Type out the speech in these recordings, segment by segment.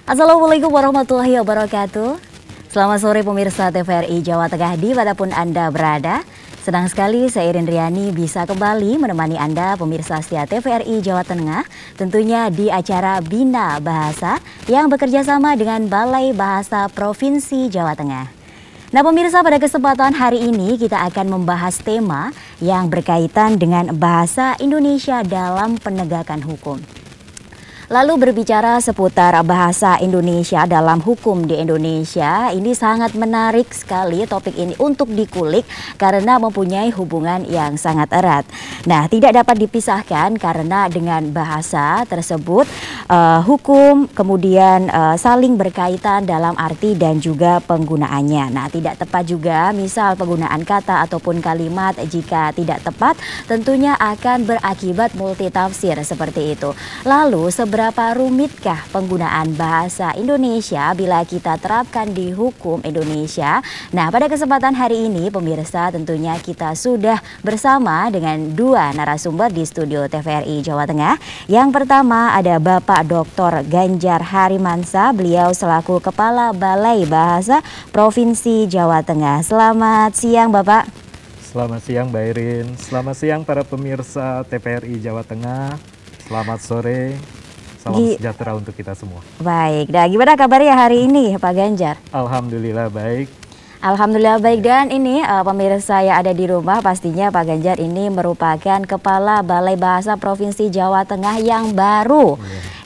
Assalamualaikum warahmatullahi wabarakatuh. Selamat sore pemirsa TVRI Jawa Tengah dimanapun Anda berada. Senang sekali saya Irin Riani bisa kembali menemani Anda pemirsa setia TVRI Jawa Tengah. Tentunya di acara Bina Bahasa yang bekerja sama dengan Balai Bahasa Provinsi Jawa Tengah. Nah pemirsa, pada kesempatan hari ini kita akan membahas tema yang berkaitan dengan bahasa Indonesia dalam penegakan hukum. Lalu berbicara seputar bahasa Indonesia dalam hukum di Indonesia, ini sangat menarik sekali topik ini untuk dikulik karena mempunyai hubungan yang sangat erat. Nah, tidak dapat dipisahkan karena dengan bahasa tersebut hukum kemudian saling berkaitan dalam arti dan juga penggunaannya. Nah, tidak tepat juga misal penggunaan kata ataupun kalimat jika tidak tepat tentunya akan berakibat multitafsir seperti itu. Lalu seberapa rumitkah penggunaan bahasa Indonesia bila kita terapkan di hukum Indonesia? Nah, pada kesempatan hari ini pemirsa tentunya kita sudah bersama dengan dua narasumber di studio TVRI Jawa Tengah. Yang pertama ada Bapak Dr. Ganjar Harimansa, beliau selaku Kepala Balai Bahasa Provinsi Jawa Tengah. Selamat siang Bapak. Selamat siang Mbak Irin, selamat siang para pemirsa TVRI Jawa Tengah, selamat sore. Salam sejahtera untuk kita semua. Baik, nah gimana kabarnya hari ini Pak Ganjar? Alhamdulillah baik. Alhamdulillah baik, dan ini pemirsa yang ada di rumah pastinya Pak Ganjar ini merupakan Kepala Balai Bahasa Provinsi Jawa Tengah yang baru.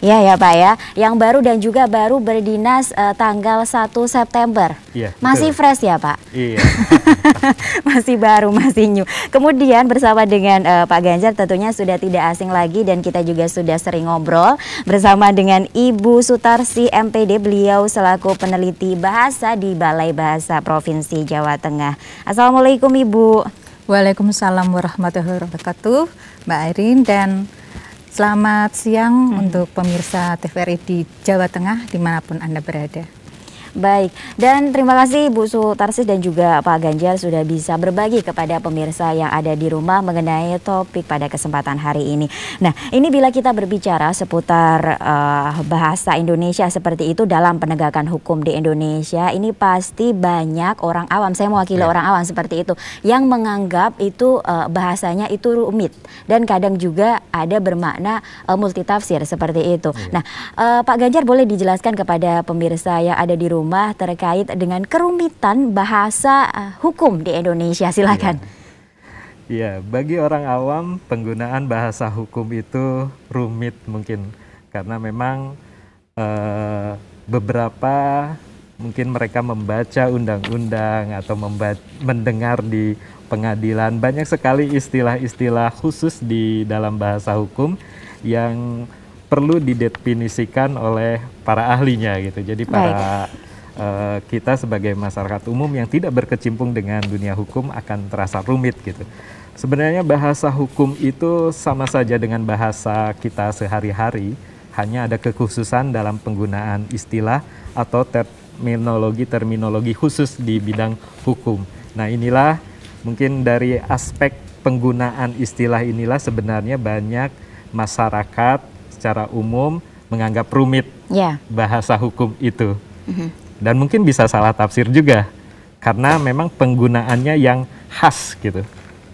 Ya Pak ya, yang baru dan juga baru berdinas tanggal 1 September. Iya, masih fresh ya Pak? Iya. Masih baru, masih new. Kemudian bersama dengan Pak Ganjar tentunya sudah tidak asing lagi dan kita juga sudah sering ngobrol bersama dengan Ibu Sutarsi MPD, beliau selaku peneliti bahasa di Balai Bahasa Provinsi Jawa Tengah. Assalamualaikum Ibu. Waalaikumsalam warahmatullahi wabarakatuh Mbak Irin, dan selamat siang untuk pemirsa TVRI di Jawa Tengah dimanapun Anda berada. Baik, dan terima kasih Bu Sutarsi dan juga Pak Ganjar sudah bisa berbagi kepada pemirsa yang ada di rumah mengenai topik pada kesempatan hari ini. Nah, ini bila kita berbicara seputar bahasa Indonesia seperti itu dalam penegakan hukum di Indonesia, ini pasti banyak orang awam, saya mewakili orang awam seperti itu, yang menganggap itu bahasanya itu rumit dan kadang juga ada bermakna multitafsir seperti itu. Nah, Pak Ganjar boleh dijelaskan kepada pemirsa yang ada di rumah terkait dengan kerumitan bahasa hukum di Indonesia, silakan. Iya, bagi orang awam penggunaan bahasa hukum itu rumit mungkin karena memang beberapa mungkin mereka membaca undang-undang atau mendengar di pengadilan banyak sekali istilah-istilah khusus di dalam bahasa hukum yang perlu didefinisikan oleh para ahlinya gitu. Jadi para kita sebagai masyarakat umum yang tidak berkecimpung dengan dunia hukum akan terasa rumit gitu. Sebenarnya bahasa hukum itu sama saja dengan bahasa kita sehari-hari, hanya ada kekhususan dalam penggunaan istilah atau terminologi khusus di bidang hukum. Nah, inilah mungkin dari aspek penggunaan istilah inilah sebenarnya banyak masyarakat secara umum menganggap rumit bahasa hukum itu. Dan mungkin bisa salah tafsir juga karena memang penggunaannya yang khas gitu.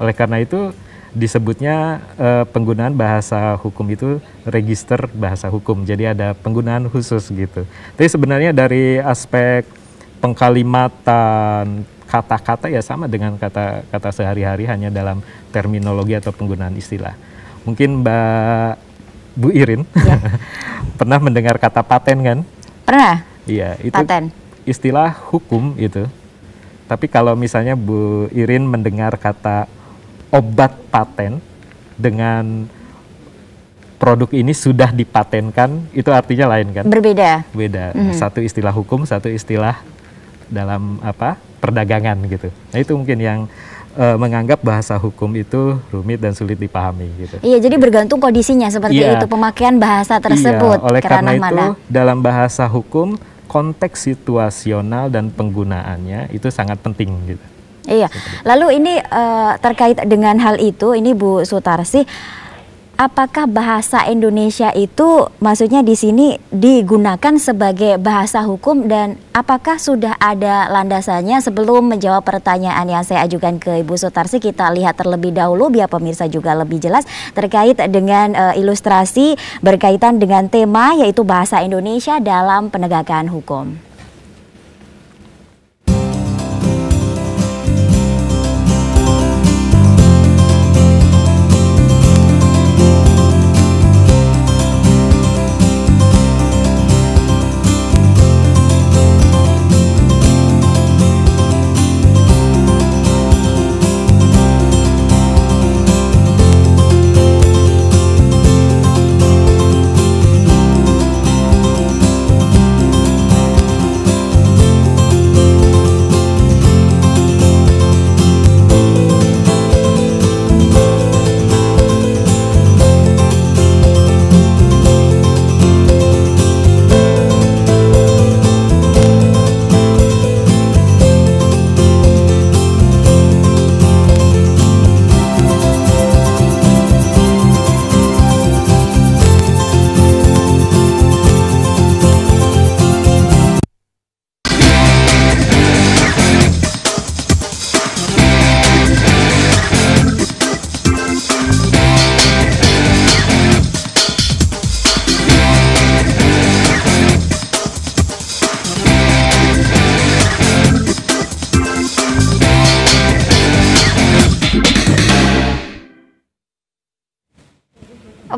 Oleh karena itu disebutnya penggunaan bahasa hukum itu register bahasa hukum. Jadi ada penggunaan khusus gitu. Tapi sebenarnya dari aspek pengkalimatan, kata-kata ya sama dengan kata-kata sehari-hari, hanya dalam terminologi atau penggunaan istilah. Mungkin Bu Irin pernah mendengar kata paten kan? Pernah. Iya, itu paten. Istilah hukum itu. Tapi kalau misalnya Bu Irin mendengar kata obat paten dengan produk ini sudah dipatenkan, itu artinya lain kan? Berbeda. Beda. Satu istilah hukum, satu istilah dalam perdagangan gitu. Nah, itu mungkin yang menganggap bahasa hukum itu rumit dan sulit dipahami gitu. Iya, jadi bergantung kondisinya seperti itu, pemakaian bahasa tersebut. Iya, oleh karena itu dalam bahasa hukum konteks situasional dan penggunaannya itu sangat penting gitu. Iya. Lalu ini terkait dengan hal itu, ini Bu Sutarsi, apakah bahasa Indonesia itu maksudnya di sini digunakan sebagai bahasa hukum dan apakah sudah ada landasannya? Sebelum menjawab pertanyaan yang saya ajukan ke Ibu Sutarsi, kita lihat terlebih dahulu biar pemirsa juga lebih jelas terkait dengan ilustrasi berkaitan dengan tema yaitu bahasa Indonesia dalam penegakan hukum.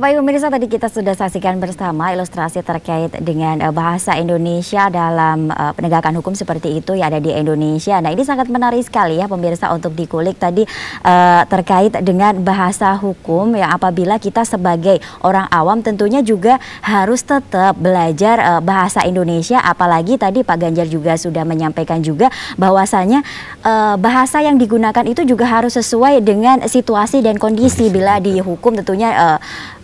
Baik pemirsa, tadi kita sudah saksikan bersama ilustrasi terkait dengan bahasa Indonesia dalam penegakan hukum seperti itu yang ada di Indonesia. Nah, ini sangat menarik sekali ya pemirsa untuk dikulik tadi terkait dengan bahasa hukum yang apabila kita sebagai orang awam tentunya juga harus tetap belajar bahasa Indonesia, apalagi tadi Pak Ganjar juga sudah menyampaikan juga bahwasanya bahasa yang digunakan itu juga harus sesuai dengan situasi dan kondisi. Bila di hukum tentunya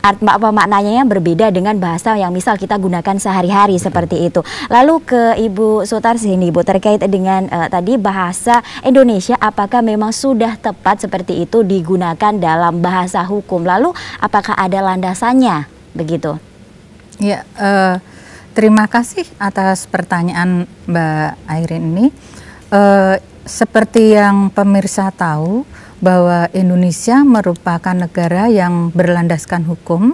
apa maknanya berbeda dengan bahasa yang misal kita gunakan sehari-hari seperti itu. Lalu ke Ibu Sutarsi ini, Bu, terkait dengan tadi bahasa Indonesia, apakah memang sudah tepat seperti itu digunakan dalam bahasa hukum? Lalu apakah ada landasannya begitu? Ya, terima kasih atas pertanyaan Mbak Airin ini. Seperti yang pemirsa tahu, bahwa Indonesia merupakan negara yang berlandaskan hukum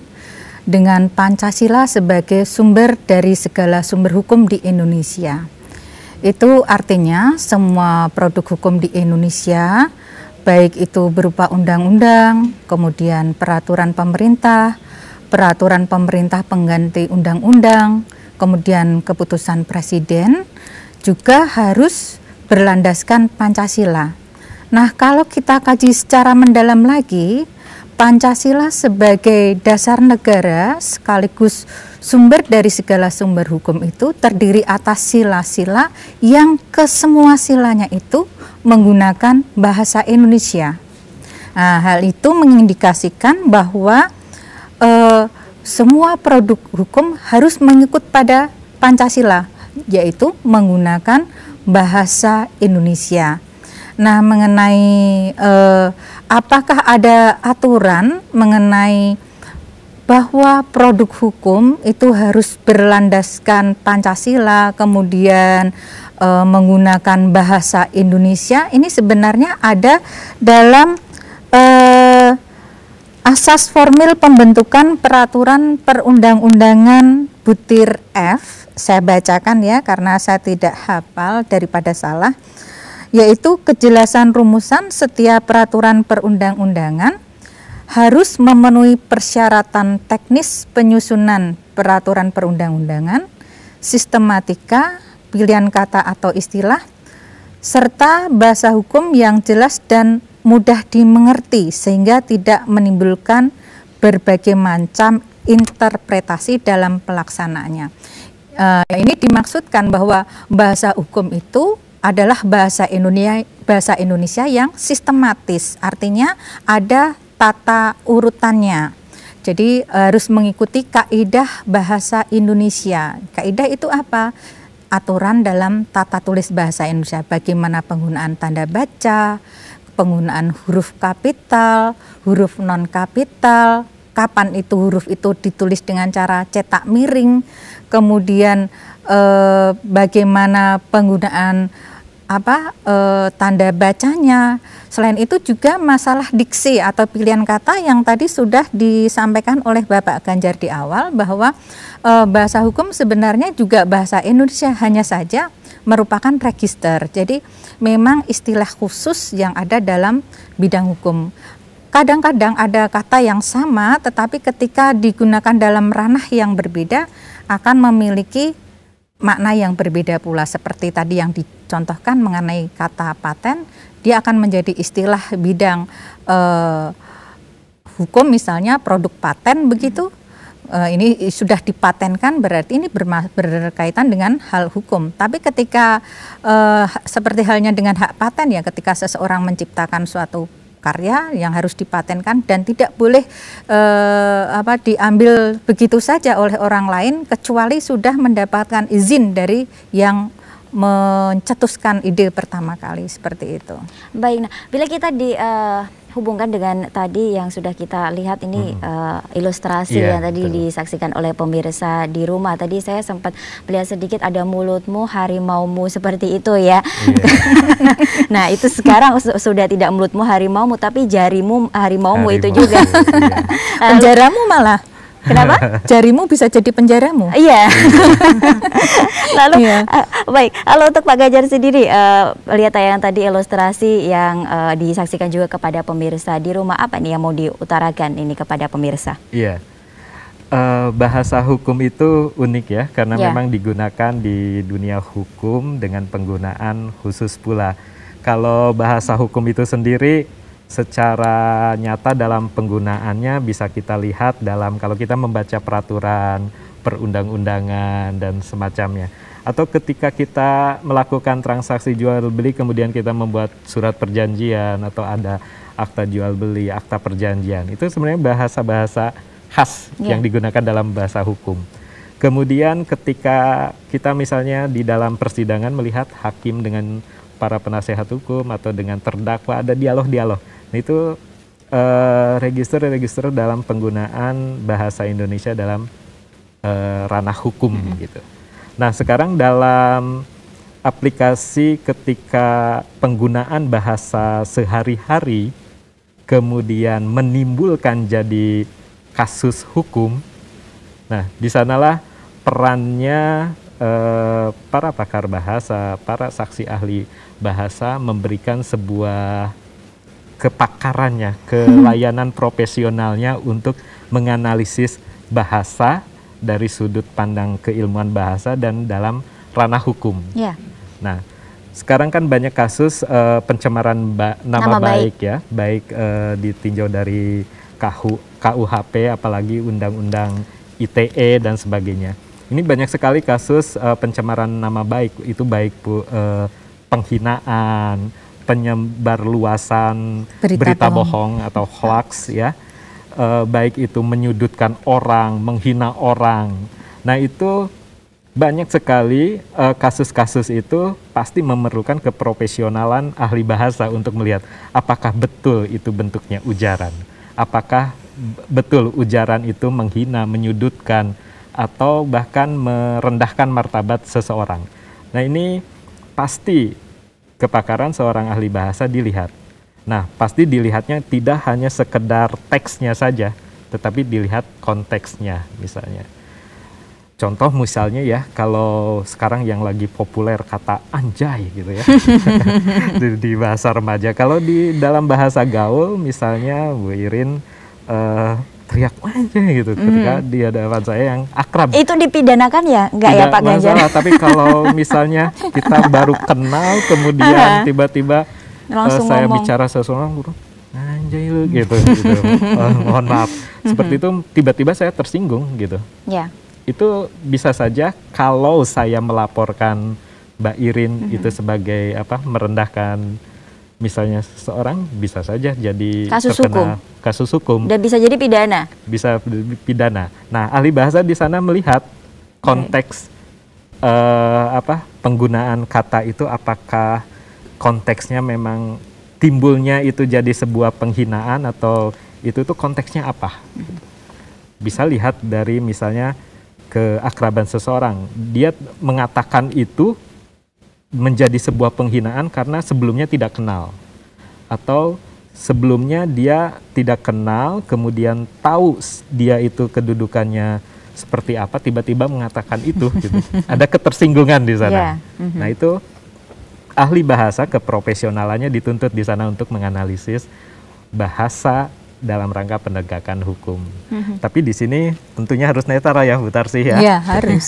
dengan Pancasila sebagai sumber dari segala sumber hukum di Indonesia. Itu artinya semua produk hukum di Indonesia, baik itu berupa undang-undang, kemudian peraturan pemerintah pengganti undang-undang, kemudian keputusan presiden, juga harus berlandaskan Pancasila. Nah, kalau kita kaji secara mendalam lagi, Pancasila sebagai dasar negara sekaligus sumber dari segala sumber hukum itu terdiri atas sila-sila yang kesemua silanya itu menggunakan bahasa Indonesia. Nah, hal itu mengindikasikan bahwa semua produk hukum harus mengikut pada Pancasila, yaitu menggunakan bahasa Indonesia. Nah, mengenai apakah ada aturan mengenai bahwa produk hukum itu harus berlandaskan Pancasila, kemudian menggunakan bahasa Indonesia, ini sebenarnya ada dalam asas formil pembentukan peraturan perundang-undangan butir F. Saya bacakan ya, karena saya tidak hafal daripada salah. Yaitu kejelasan rumusan setiap peraturan perundang-undangan harus memenuhi persyaratan teknis penyusunan peraturan perundang-undangan, sistematika, pilihan kata atau istilah, serta bahasa hukum yang jelas dan mudah dimengerti sehingga tidak menimbulkan berbagai macam interpretasi dalam pelaksanaannya. Ini dimaksudkan bahwa bahasa hukum itu adalah bahasa Indonesia yang sistematis, artinya ada tata urutannya. Jadi harus mengikuti kaidah bahasa Indonesia. Kaidah itu apa? Aturan dalam tata tulis bahasa Indonesia, bagaimana penggunaan tanda baca, penggunaan huruf kapital, huruf non kapital, kapan itu huruf itu ditulis dengan cara cetak miring, kemudian bagaimana penggunaan tanda bacanya. Selain itu juga masalah diksi atau pilihan kata yang tadi sudah disampaikan oleh Bapak Ganjar di awal, bahwa bahasa hukum sebenarnya juga bahasa Indonesia, hanya saja merupakan register. Jadi memang istilah khusus yang ada dalam bidang hukum. Kadang-kadang ada kata yang sama, tetapi ketika digunakan dalam ranah yang berbeda akan memiliki makna yang berbeda pula. Seperti tadi yang dicontohkan mengenai kata paten, dia akan menjadi istilah bidang hukum, misalnya produk paten begitu. Ini sudah dipatenkan, berarti ini berkaitan dengan hal hukum. Tapi ketika seperti halnya dengan hak paten ya, ketika seseorang menciptakan suatu karya yang harus dipatenkan dan tidak boleh diambil begitu saja oleh orang lain kecuali sudah mendapatkan izin dari yang mencetuskan ide pertama kali, seperti itu. Baik, nah bila kita dihubungkan dengan tadi yang sudah kita lihat ini ilustrasi yang tadi disaksikan oleh pemirsa di rumah. Tadi saya sempat melihat sedikit ada mulutmu harimaumu, seperti itu ya. Nah itu sekarang sudah tidak mulutmu harimaumu, tapi jarimu harimaumu itu juga. Penjaramu malah. Kenapa? Jarimu bisa jadi penjaramu. Iya. Lalu baik, kalau untuk Pak Ganjar sendiri, lihat tayangan tadi ilustrasi yang disaksikan juga kepada pemirsa di rumah, apa nih yang mau diutarakan ini kepada pemirsa? Iya, bahasa hukum itu unik ya, karena memang digunakan di dunia hukum dengan penggunaan khusus pula. Kalau bahasa hukum itu sendiri secara nyata dalam penggunaannya bisa kita lihat dalam kalau kita membaca peraturan, perundang-undangan dan semacamnya. Atau ketika kita melakukan transaksi jual beli kemudian kita membuat surat perjanjian atau ada akta jual beli, akta perjanjian. Itu sebenarnya bahasa-bahasa khas yang digunakan dalam bahasa hukum. Kemudian ketika kita misalnya di dalam persidangan melihat hakim dengan para penasehat hukum atau dengan terdakwa, ada dialog-dialog. Nah, itu register-register dalam penggunaan bahasa Indonesia dalam ranah hukum gitu. Nah, sekarang dalam aplikasi ketika penggunaan bahasa sehari-hari kemudian menimbulkan jadi kasus hukum. Nah, di sanalah perannya para pakar bahasa, para saksi ahli bahasa memberikan sebuah kepakarannya, kelayanan profesionalnya untuk menganalisis bahasa dari sudut pandang keilmuan bahasa dan dalam ranah hukum. Nah, sekarang kan banyak kasus pencemaran nama baik ya, baik ditinjau dari KUHP, apalagi Undang-Undang ITE dan sebagainya. Ini banyak sekali kasus pencemaran nama baik, itu baik penghinaan, penyebarluasan berita bohong atau hoax ya, baik itu menyudutkan orang, menghina orang. Nah itu banyak sekali kasus-kasus itu pasti memerlukan keprofesionalan ahli bahasa untuk melihat apakah betul itu bentuknya ujaran, apakah betul ujaran itu menghina, menyudutkan, atau bahkan merendahkan martabat seseorang. Nah ini pasti kepakaran seorang ahli bahasa dilihat. Nah, pasti dilihatnya tidak hanya sekedar teksnya saja, tetapi dilihat konteksnya misalnya. Contoh misalnya ya, kalau sekarang yang lagi populer kata anjay gitu ya, di bahasa remaja. Kalau di dalam bahasa gaul misalnya Bu Irin teriak anjay gitu ketika di hadapan saya yang akrab. Itu dipidanakan ya? Enggak ya Pak Ganjar? Masalah, tapi kalau misalnya kita baru kenal kemudian tiba-tiba saya ngomong. Bicara seseorang anjay lu gitu. Mohon maaf. Seperti itu tiba-tiba saya tersinggung gitu. Itu bisa saja kalau saya melaporkan Mbak Irin itu sebagai merendahkan misalnya seseorang, bisa saja jadi kasus hukum dan bisa jadi pidana. Bisa pidana. Nah, ahli bahasa di sana melihat konteks penggunaan kata itu, apakah konteksnya memang timbulnya itu jadi sebuah penghinaan atau itu tuh konteksnya apa. Bisa lihat dari misalnya keakraban seseorang. Dia mengatakan itu menjadi sebuah penghinaan karena sebelumnya tidak kenal. Atau sebelumnya dia tidak kenal, kemudian tahu dia itu kedudukannya seperti apa, tiba-tiba mengatakan itu. Gitu. Ada ketersinggungan di sana. Nah itu ahli bahasa keprofesionalannya dituntut di sana untuk menganalisis bahasa dalam rangka penegakan hukum. Tapi di sini tentunya harus netral ya Bu Tarsi ya. Iya harus.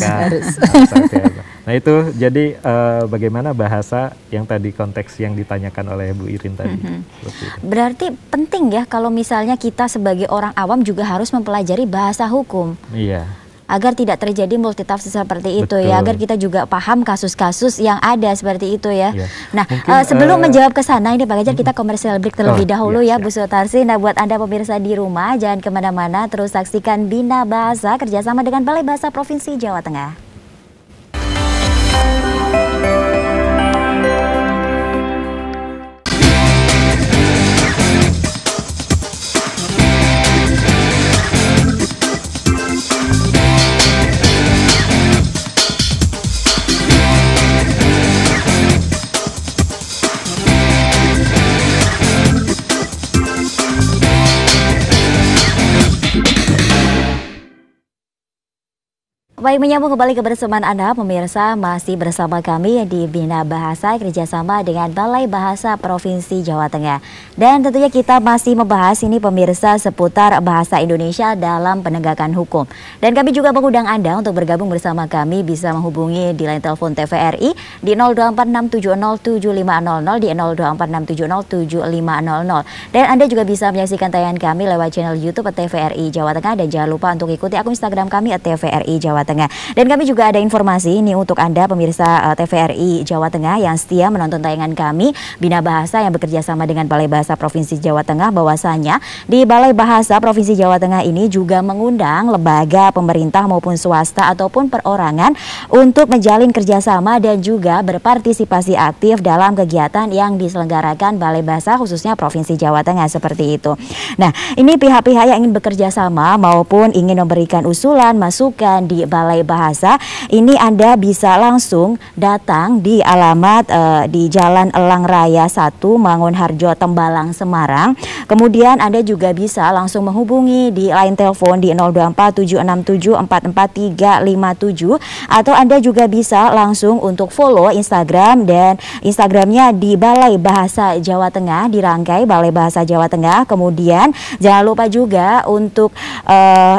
Nah itu jadi bagaimana bahasa yang tadi konteks yang ditanyakan oleh Bu Irin tadi. Berarti penting ya kalau misalnya kita sebagai orang awam juga harus mempelajari bahasa hukum. Iya. Agar tidak terjadi multitafsir seperti itu. Betul. Ya, agar kita juga paham kasus-kasus yang ada seperti itu ya. Iya. Nah, Mungkin, sebelum menjawab ke sana ini Pak Gajar, kita komersial break terlebih dahulu iya, ya Bu Sutarsi. Nah, buat Anda pemirsa di rumah jangan kemana-mana, terus saksikan Bina Bahasa kerjasama dengan Balai Bahasa Provinsi Jawa Tengah. Baik, menyambung kembali kebersamaan Anda pemirsa, masih bersama kami di Bina Bahasa kerjasama dengan Balai Bahasa Provinsi Jawa Tengah. Dan tentunya kita masih membahas ini pemirsa seputar bahasa Indonesia dalam penegakan hukum. Dan kami juga mengundang Anda untuk bergabung bersama kami, bisa menghubungi di line telepon TVRI di 0246707500, di 0246707500. Dan Anda juga bisa menyaksikan tayangan kami lewat channel YouTube TVRI Jawa Tengah, dan jangan lupa untuk ikuti akun Instagram kami @TVRI Jawa Tengah. Dan kami juga ada informasi ini untuk Anda pemirsa TVRI Jawa Tengah yang setia menonton tayangan kami Bina Bahasa yang bekerja sama dengan Balai Bahasa Provinsi Jawa Tengah, bahwasanya di Balai Bahasa Provinsi Jawa Tengah ini juga mengundang lembaga pemerintah maupun swasta ataupun perorangan untuk menjalin kerjasama dan juga berpartisipasi aktif dalam kegiatan yang diselenggarakan Balai Bahasa khususnya Provinsi Jawa Tengah seperti itu. Nah, ini pihak-pihak yang ingin bekerja sama maupun ingin memberikan usulan, masukan di Balai Bahasa, ini Anda bisa langsung datang di alamat di Jalan Elang Raya 1, Mangunharjo, Tembalang, Semarang. Kemudian Anda juga bisa langsung menghubungi di line telepon di 0247674437, atau Anda juga bisa langsung untuk follow Instagram dan Instagramnya di Balai Bahasa Jawa Tengah, dirangkai Balai Bahasa Jawa Tengah. Kemudian jangan lupa juga untuk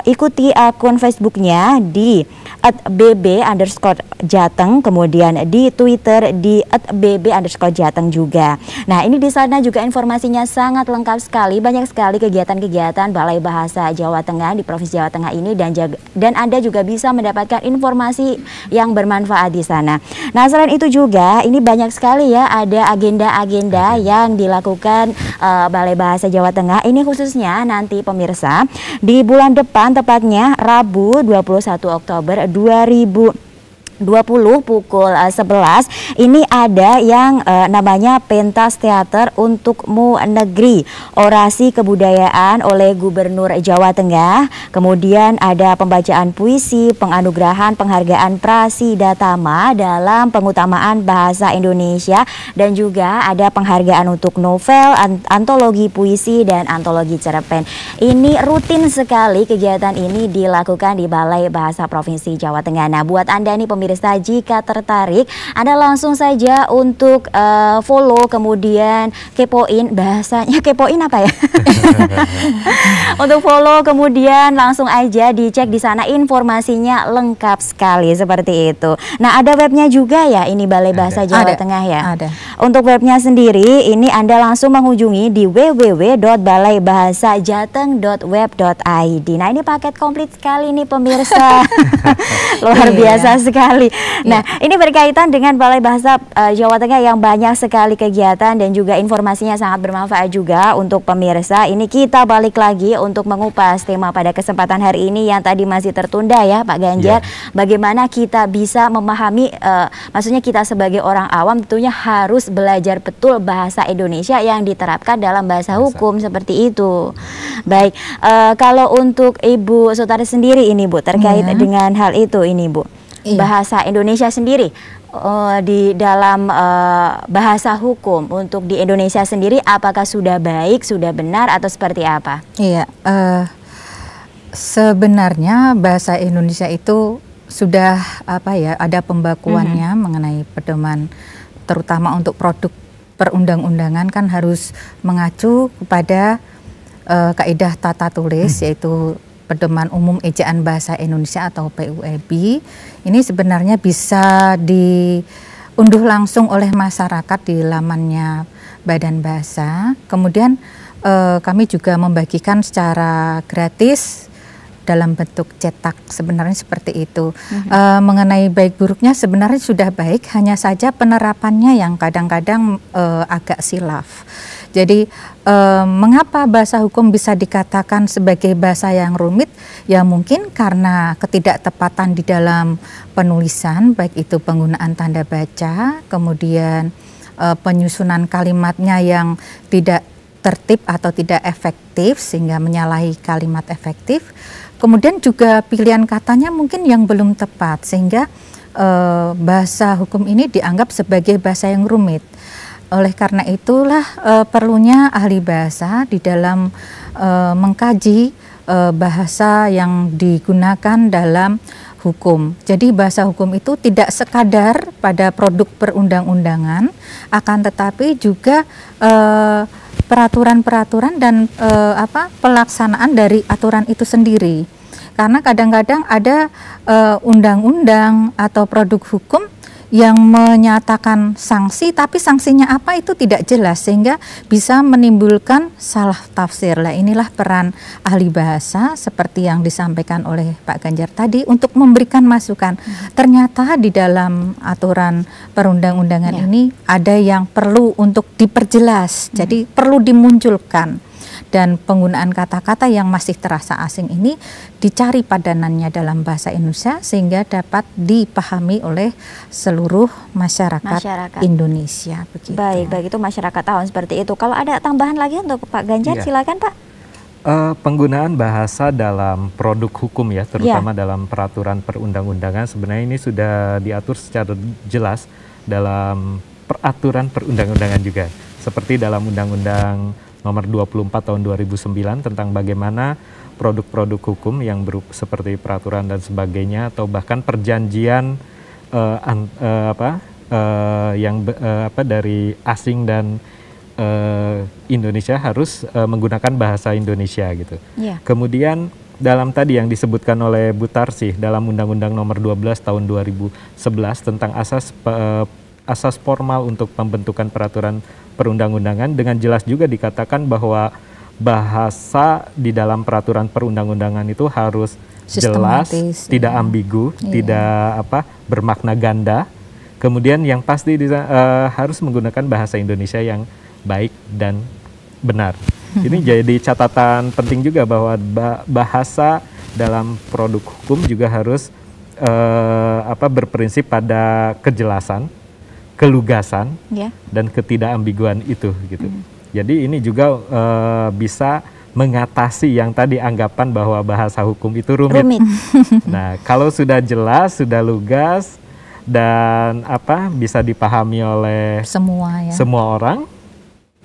ikuti akun Facebooknya di @bb_jateng, kemudian di Twitter di @bb_jateng juga. Nah, ini di sana juga informasinya sangat lengkap sekali, banyak sekali kegiatan-kegiatan Balai Bahasa Jawa Tengah di Provinsi Jawa Tengah ini, dan Anda juga bisa mendapatkan informasi yang bermanfaat di sana. Nah, selain itu juga ini banyak sekali ya ada agenda-agenda yang dilakukan Balai Bahasa Jawa Tengah. Ini khususnya nanti pemirsa di bulan depan, tepatnya Rabu 21 Oktober 2020 pukul 11 ini ada yang namanya Pentas Teater Untukmu Negeri, orasi kebudayaan oleh Gubernur Jawa Tengah. Kemudian ada pembacaan puisi, penganugerahan penghargaan Prasidatama dalam pengutamaan bahasa Indonesia, dan juga ada penghargaan untuk novel, antologi puisi, dan antologi cerpen. Ini rutin sekali kegiatan ini dilakukan di Balai Bahasa Provinsi Jawa Tengah. Nah, buat Anda nih pemirsa, jika tertarik, Anda langsung saja untuk follow, kemudian kepoin, bahasanya kepoin apa ya? Untuk follow, kemudian langsung aja dicek di sana, informasinya lengkap sekali seperti itu. Nah, ada webnya juga ya, ini Balai Bahasa Jawa Tengah ya. Ada. Untuk webnya sendiri, ini Anda langsung mengunjungi di www.balaibahasajateng.web.id. Nah, ini paket komplit sekali nih pemirsa. Luar biasa sekali sekali. Nah, ini berkaitan dengan Balai Bahasa Jawa Tengah yang banyak sekali kegiatan dan juga informasinya sangat bermanfaat juga untuk pemirsa. Ini kita balik lagi untuk mengupas tema pada kesempatan hari ini yang tadi masih tertunda ya Pak Ganjar. Bagaimana kita bisa memahami, maksudnya kita sebagai orang awam tentunya harus belajar betul bahasa Indonesia yang diterapkan dalam bahasa hukum seperti itu. Baik, kalau untuk Ibu Sutari sendiri ini Bu, terkait dengan hal itu ini Bu. Bahasa Indonesia sendiri di dalam bahasa hukum untuk di Indonesia sendiri apakah sudah baik, sudah benar atau seperti apa? Iya, sebenarnya bahasa Indonesia itu sudah ada pembakuannya mengenai pedoman, terutama untuk produk perundang-undangan kan harus mengacu kepada kaidah tata tulis yaitu Pedoman Umum Ejaan Bahasa Indonesia atau PUEB. Ini sebenarnya bisa diunduh langsung oleh masyarakat di lamannya Badan Bahasa. Kemudian kami juga membagikan secara gratis dalam bentuk cetak, sebenarnya seperti itu. Mengenai baik buruknya sebenarnya sudah baik, hanya saja penerapannya yang kadang-kadang agak silaf. Jadi mengapa bahasa hukum bisa dikatakan sebagai bahasa yang rumit? Ya mungkin karena ketidaktepatan di dalam penulisan, baik itu penggunaan tanda baca, kemudian penyusunan kalimatnya yang tidak tertib atau tidak efektif sehingga menyalahi kalimat efektif. Kemudian juga pilihan katanya mungkin yang belum tepat sehingga bahasa hukum ini dianggap sebagai bahasa yang rumit. Oleh karena itulah perlunya ahli bahasa di dalam mengkaji bahasa yang digunakan dalam hukum. Jadi bahasa hukum itu tidak sekadar pada produk perundang-undangan, akan tetapi juga peraturan-peraturan dan pelaksanaan dari aturan itu sendiri. Karena kadang-kadang ada undang-undang atau produk hukum yang menyatakan sanksi, tapi sanksinya apa itu tidak jelas sehingga bisa menimbulkan salah tafsir. Lah inilah peran ahli bahasa seperti yang disampaikan oleh Pak Ganjar tadi untuk memberikan masukan. Ternyata di dalam aturan perundang-undangan ini ada yang perlu untuk diperjelas, jadi perlu dimunculkan. Dan penggunaan kata-kata yang masih terasa asing ini dicari padanannya dalam bahasa Indonesia sehingga dapat dipahami oleh seluruh masyarakat Indonesia. Begitu. Baik itu masyarakat tahun seperti itu. Kalau ada tambahan lagi untuk Pak Ganjar, silakan Pak. Penggunaan bahasa dalam produk hukum ya, terutama dalam peraturan perundang-undangan sebenarnya ini sudah diatur secara jelas dalam peraturan perundang-undangan juga. Seperti dalam Undang-Undang Nomor 24 Tahun 2009 tentang bagaimana produk-produk hukum yang seperti peraturan dan sebagainya atau bahkan perjanjian dari asing dan Indonesia harus menggunakan bahasa Indonesia gitu. Kemudian dalam tadi yang disebutkan oleh Bu Tarsih dalam Undang-Undang Nomor 12 Tahun 2011 tentang asas formal untuk pembentukan peraturan perundang-undangan, dengan jelas juga dikatakan bahwa bahasa di dalam peraturan perundang-undangan itu harus jelas, tidak ambigu, tidak bermakna ganda. Kemudian yang pasti harus menggunakan bahasa Indonesia yang baik dan benar. Ini jadi catatan penting juga bahwa bahasa dalam produk hukum juga harus berprinsip pada kejelasan, kelugasan dan ketidakambiguan itu gitu. Jadi ini juga bisa mengatasi yang tadi anggapan bahwa bahasa hukum itu rumit. Nah, kalau sudah jelas, sudah lugas dan bisa dipahami oleh semua orang,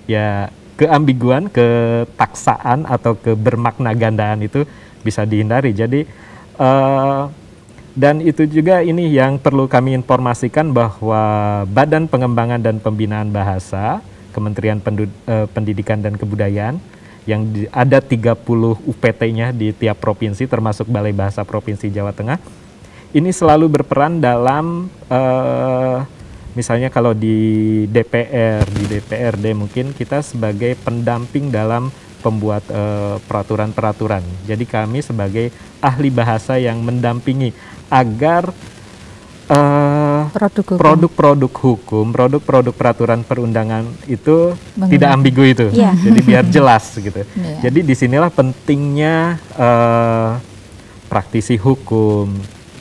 ya keambiguan, ketaksaan atau kebermakna gandaan itu bisa dihindari. Jadi dan itu juga ini yang perlu kami informasikan bahwa Badan Pengembangan dan Pembinaan Bahasa, Kementerian Pendidikan dan Kebudayaan, yang ada 30 UPT-nya di tiap provinsi termasuk Balai Bahasa Provinsi Jawa Tengah, ini selalu berperan dalam misalnya kalau di DPR, di DPRD mungkin kita sebagai pendamping dalam pembuat peraturan-peraturan. Jadi kami sebagai ahli bahasa yang mendampingi agar produk-produk hukum, produk-produk peraturan perundangan itu tidak ambigu itu, Yeah. jadi biar jelas gitu. Yeah. Jadi disinilah pentingnya praktisi hukum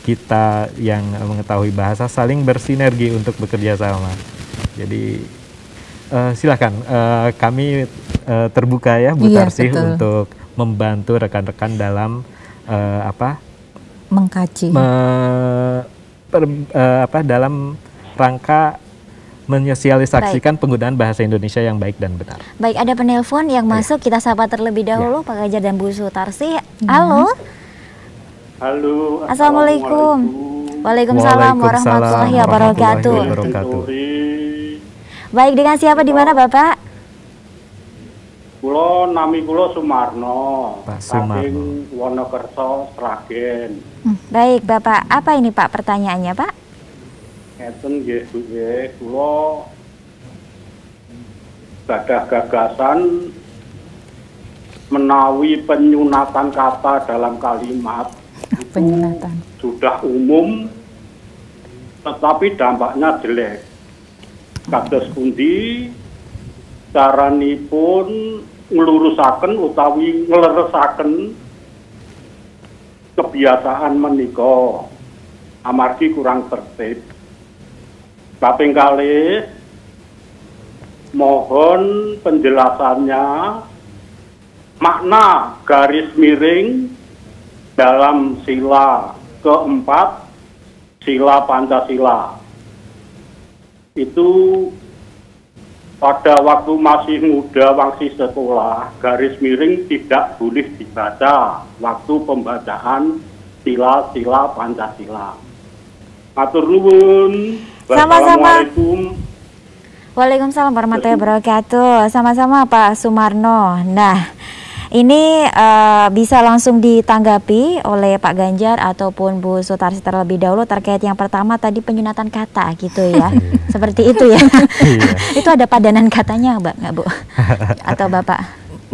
kita yang mengetahui bahasa saling bersinergi untuk bekerja sama. Jadi silakan kami terbuka ya Bu Iya, Tarsih betul. untuk membantu rekan-rekan dalam Mengkaji. dalam rangka menyosialisasikan penggunaan bahasa Indonesia yang baik dan benar. Baik, ada penelpon yang masuk, kita sapa terlebih dahulu Pak Ganjar dan Bu Sutarsi. Halo. Halo, Assalamualaikum. Waalaikumsalam warahmatullahi wabarakatuh. Baik, dengan siapa di mana Bapak? Kulo nami kulo Sumarno, Pak Sumarno. saking Wonokerso, Sragen. Baik, Bapak. Apa ini Pak pertanyaannya, Pak? Ngeten nggih, Bu nggih, kulo gadah gagasan menawi penyunatan kata dalam kalimat itu Penyunatan. sudah umum, tetapi dampaknya jelek. Kados pundi caranipun nglurusaken utawi ngleresaken kebiasaan menika amargi kurang tertib. Kaping kalih mohon penjelasannya makna garis miring dalam sila keempat sila Pancasila. Itu pada waktu masih muda, masih sekolah, garis miring tidak boleh dibaca waktu pembacaan sila-sila Pancasila. Matur nuwun. Sama-sama. Wassalamualaikum. Waalaikumsalam warahmatullahi wabarakatuh. Sama-sama Pak Sumarno. Nah, ini bisa langsung ditanggapi oleh Pak Ganjar ataupun Bu Sutarsi terlebih dahulu terkait yang pertama tadi penyunatan kata gitu ya. Seperti itu ya. Itu ada padanan katanya Mbak, nggak Bu? Atau Bapak?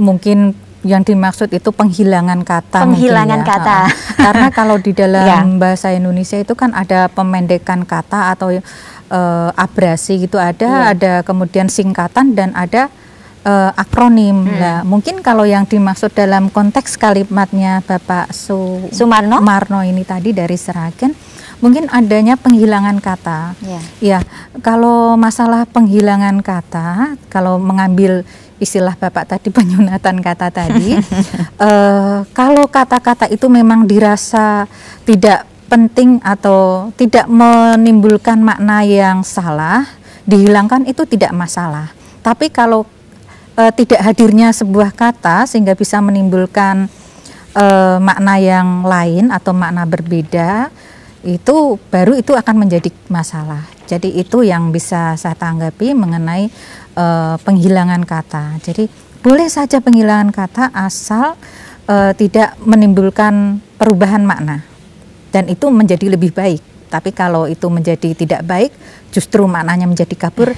Mungkin yang dimaksud itu penghilangan kata. Penghilangan mungkin ya. kata. Karena kalau di dalam Ya. bahasa Indonesia itu kan ada pemendekan kata atau abrasi gitu Ya. ada kemudian singkatan dan ada akronim. Nah, mungkin kalau yang dimaksud dalam konteks kalimatnya Bapak Sumarno? Sumarno ini tadi dari Sragen, mungkin adanya penghilangan kata. Ya. Ya, kalau masalah penghilangan kata, kalau mengambil istilah Bapak tadi penyunatan kata tadi, kalau kata-kata itu memang dirasa tidak penting atau tidak menimbulkan makna yang salah, dihilangkan itu tidak masalah. Tapi kalau tidak hadirnya sebuah kata sehingga bisa menimbulkan makna yang lain atau makna berbeda, itu baru itu akan menjadi masalah. Jadi itu yang bisa saya tanggapi mengenai penghilangan kata. Jadi boleh saja penghilangan kata asal tidak menimbulkan perubahan makna dan itu menjadi lebih baik. Tapi kalau itu menjadi tidak baik, justru maknanya menjadi kabur,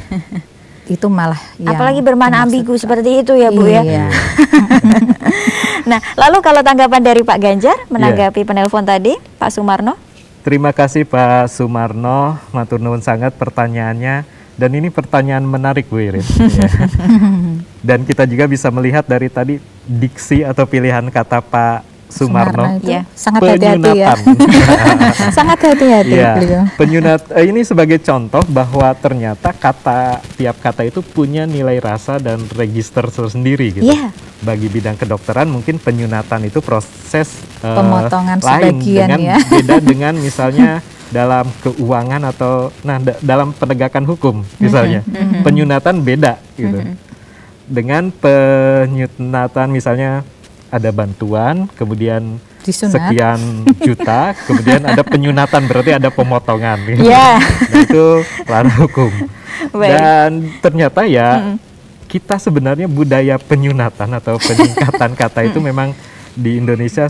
itu malah yang Apalagi bermakna ambigu seperti itu ya Bu ya. Iya. Nah, lalu kalau tanggapan dari Pak Ganjar menanggapi penelpon tadi, Pak Sumarno? Terima kasih Pak Sumarno, matur nuwun sangat pertanyaannya. Dan ini pertanyaan menarik Bu Irin. Ya. Dan kita juga bisa melihat dari tadi diksi atau pilihan kata Pak Sumarno. itu Ya. sangat hati-hati ya. Sangat hati-hati Iya, beliau. ini sebagai contoh bahwa ternyata tiap kata itu punya nilai rasa dan register tersendiri gitu. Iya. Bagi bidang kedokteran mungkin penyunatan itu proses Pemotongan lain sebagian dengan ya. beda dengan misalnya dalam keuangan atau dalam penegakan hukum misalnya. Penyunatan beda gitu. Dengan penyunatan misalnya ada bantuan, kemudian Disunat. sekian juta, kemudian ada penyunatan, berarti ada pemotongan. Gitu. Ya. Nah, itu ranah hukum. Baik. Dan ternyata ya kita sebenarnya budaya penyunatan atau penyingkatan kata itu memang di Indonesia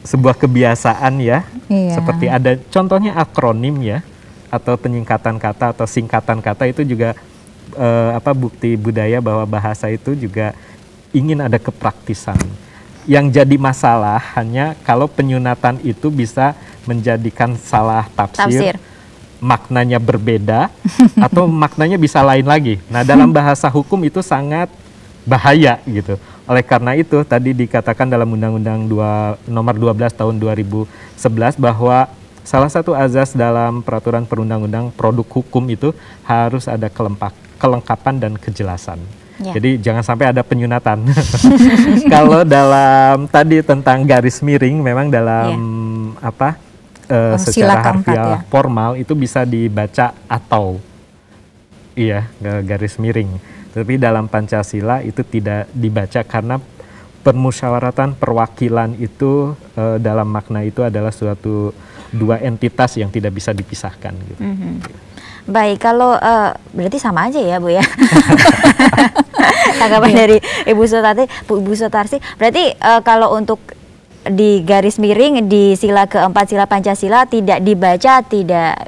sebuah kebiasaan ya. Iya. Seperti ada contohnya akronim ya, atau penyingkatan kata atau singkatan kata itu juga bukti budaya bahwa bahasa itu juga ingin ada kepraktisan. Yang jadi masalah hanya kalau penyunatan itu bisa menjadikan salah Tafsir. maknanya berbeda atau maknanya bisa lain lagi. Nah, dalam bahasa hukum itu sangat bahaya gitu. Oleh karena itu tadi dikatakan dalam Undang-Undang Nomor 12 Tahun 2011 bahwa salah satu azas dalam peraturan perundang-undang produk hukum itu harus ada kelengkapan dan kejelasan. Ya. Jadi jangan sampai ada penyunatan. Kalau dalam tadi tentang garis miring, memang dalam Sila secara keempat, harfiah ya. formal itu bisa dibaca atau, iya, garis miring. Tapi dalam Pancasila itu tidak dibaca karena permusyawaratan perwakilan itu dalam makna itu adalah suatu dua entitas yang tidak bisa dipisahkan. Gitu. Baik, kalau berarti sama aja ya Bu ya. Tanggapan dari Ibu Sutarsi, berarti kalau untuk di garis miring di sila keempat sila Pancasila tidak dibaca,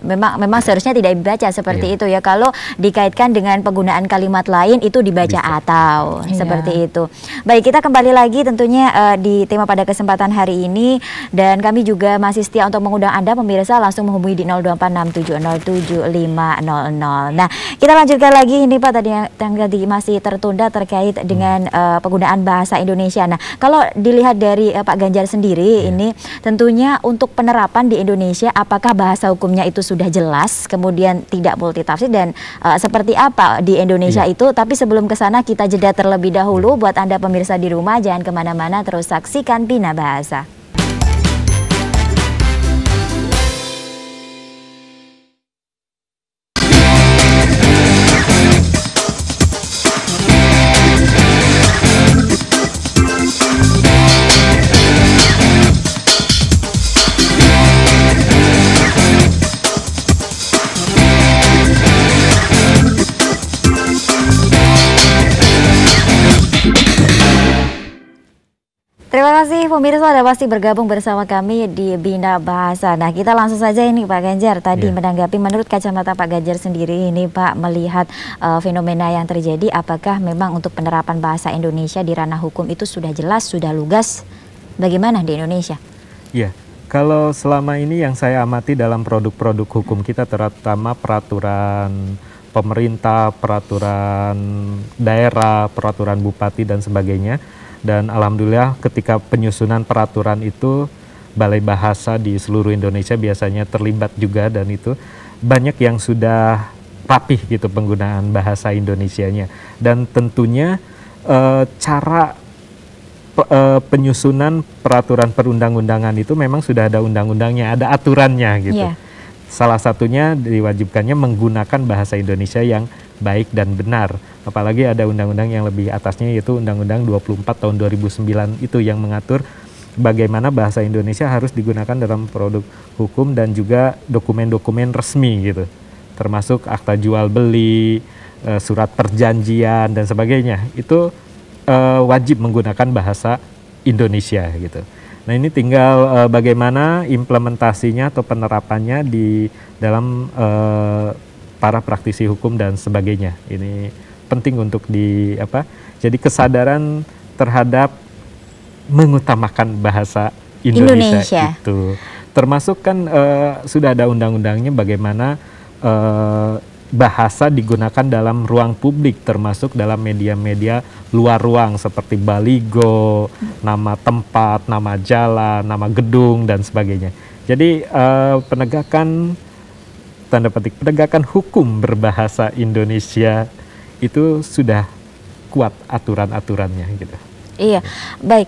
memang seharusnya tidak dibaca seperti itu ya. Kalau dikaitkan dengan penggunaan kalimat lain itu dibaca atau seperti itu. Baik, kita kembali lagi tentunya di tema pada kesempatan hari ini, dan kami juga masih setia untuk mengundang Anda pemirsa langsung menghubungi di 0246707500. Nah, kita lanjutkan lagi ini Pak, tadi yang tadi masih tertunda terkait dengan penggunaan bahasa Indonesia. Nah, kalau dilihat dari Pak Ganjar sendiri ini tentunya untuk penerapan di Indonesia, apakah bahasa hukumnya itu sudah jelas, kemudian tidak multitafsir, dan seperti apa di Indonesia itu. Tapi sebelum ke sana kita jeda terlebih dahulu. Buat Anda pemirsa di rumah jangan kemana-mana, terus saksikan Bina Bahasa. Terima kasih pemirsa Anda pasti bergabung bersama kami di Bina Bahasa. Nah, kita langsung saja ini Pak Ganjar tadi menanggapi, menurut kacamata Pak Ganjar sendiri ini Pak, melihat fenomena yang terjadi, apakah memang untuk penerapan bahasa Indonesia di ranah hukum itu sudah jelas, sudah lugas, bagaimana di Indonesia? Ya, kalau selama ini yang saya amati dalam produk-produk hukum kita, terutama peraturan pemerintah, peraturan daerah, peraturan bupati dan sebagainya. Dan alhamdulillah ketika penyusunan peraturan itu Balai Bahasa di seluruh Indonesia biasanya terlibat juga, dan itu banyak yang sudah rapih gitu penggunaan bahasa Indonesianya. Dan tentunya cara penyusunan peraturan perundang-undangan itu memang sudah ada undang-undangnya, ada aturannya gitu. Salah satunya diwajibkannya menggunakan bahasa Indonesia yang baik dan benar. Apalagi ada undang-undang yang lebih atasnya, yaitu Undang-Undang 24 tahun 2009 itu yang mengatur bagaimana bahasa Indonesia harus digunakan dalam produk hukum dan juga dokumen-dokumen resmi gitu. Termasuk akta jual beli, surat perjanjian dan sebagainya. Itu wajib menggunakan bahasa Indonesia gitu. Nah, ini tinggal bagaimana implementasinya atau penerapannya di dalam para praktisi hukum dan sebagainya. Ini penting untuk jadi kesadaran terhadap mengutamakan bahasa Indonesia. Itu. Termasuk kan sudah ada undang-undangnya bagaimana bahasa digunakan dalam ruang publik, termasuk dalam media-media luar ruang seperti baligo, nama tempat, nama jalan, nama gedung dan sebagainya. Jadi penegakan, tanda petik, penegakan hukum berbahasa Indonesia itu sudah kuat aturan-aturannya gitu. Iya, baik.